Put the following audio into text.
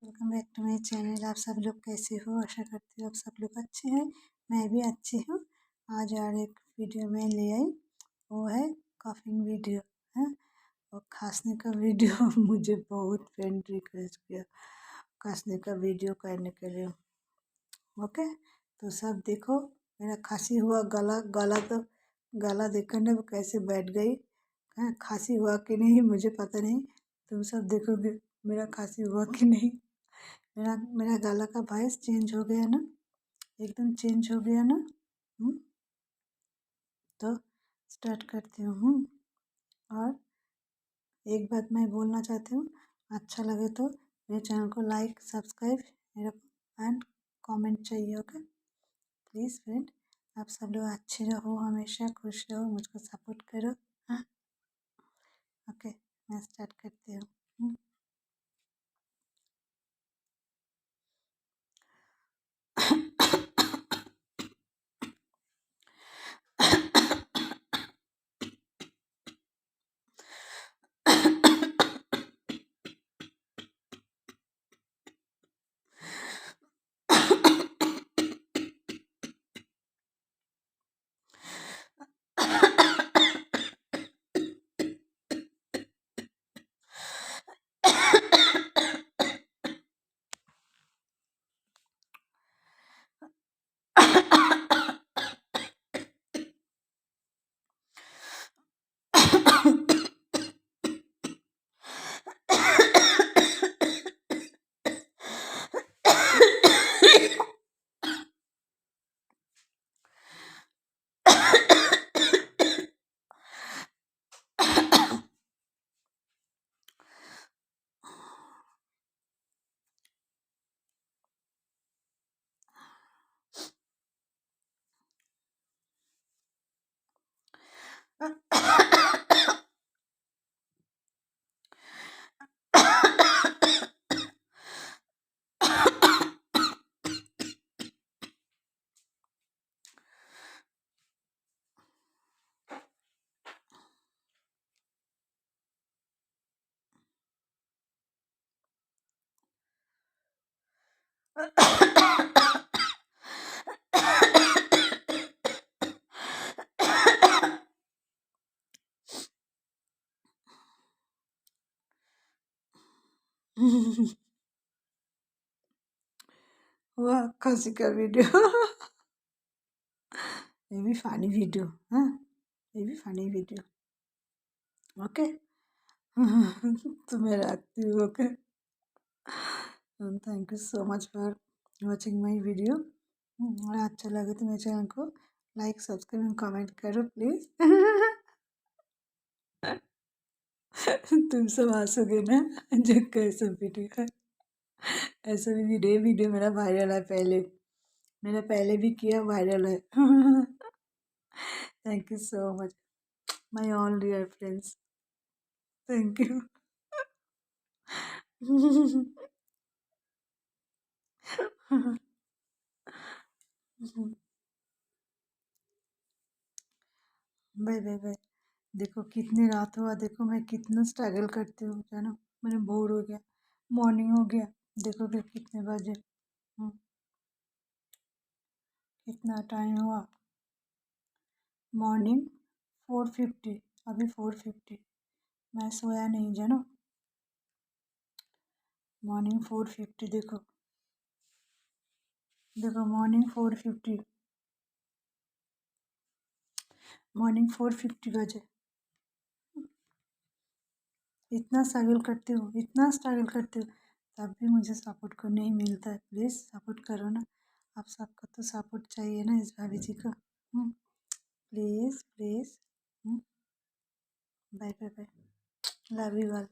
Welcome back to my channel. आप सब लोग कैसे हो? आशा करती हूँ आप सब लोग अच्छे हैं। मैं भी अच्छी हूँ। आज और एक वीडियो में ले आई, वो है कॉफिंग वीडियो है और खांसने का वीडियो। मुझे बहुत फ्रेंड रिक्वेस्ट किया खांसने का वीडियो करने के लिए। ओके, तो सब देखो मेरा खांसी हुआ गला गला तो गला देखकर ना कैसे बैठ गई है। खांसी हुआ कि नहीं मुझे पता नहीं, तुम सब देखोगे मेरा खांसी हुआ कि नहीं। मेरा मेरा गला का वॉइस चेंज हो गया ना, एकदम चेंज हो गया ना। तो स्टार्ट करती हूँ। और एक बात मैं बोलना चाहती हूँ, अच्छा लगे तो मेरे चैनल को लाइक सब्सक्राइब एंड कमेंट चाहिए। ओके प्लीज़ फ्रेंड, आप सब लोग अच्छे रहो, हमेशा खुश रहो, मुझको सपोर्ट करो। हाँ ओके, मैं स्टार्ट करती हूँ। वाह खांसी का वीडियो। ये भी फनी वीडियो, हाँ ये भी फनी वीडियो। ओके तो मैं रखती हूँ। Okay, thank you so much for watching my video. और अच्छा लगे तो मेरे चैनल को लाइक सब्सक्राइब एंड कमेंट करो प्लीज़। तुम सब हंसोगे ना जो कैसा वीडियो है। ऐसा भी वीडियो मेरा वायरल है, मेरा पहले भी किया वायरल है। Thank you so much my all dear friends, thank you. Bye bye bye. देखो कितनी रात हुआ, देखो मैं कितना स्ट्रगल करती हूँ जानो। मैंने बोर हो गया, मॉर्निंग हो गया, देखो कि कितने बजे। कितना टाइम हुआ, मॉर्निंग 4:50, अभी 4:50। मैं सोया नहीं जानो, मॉर्निंग 4:50। देखो देखो मॉर्निंग 4:50, मॉर्निंग 4:50 बजे। इतना स्ट्रगल करती हूँ, इतना स्ट्रगल करती हूँ, तब भी मुझे सपोर्ट को नहीं मिलता है। प्लीज़ सपोर्ट करो ना, आप सबको तो सपोर्ट चाहिए ना इस भाभी जी को। Please please. Bye bye bye, love you all.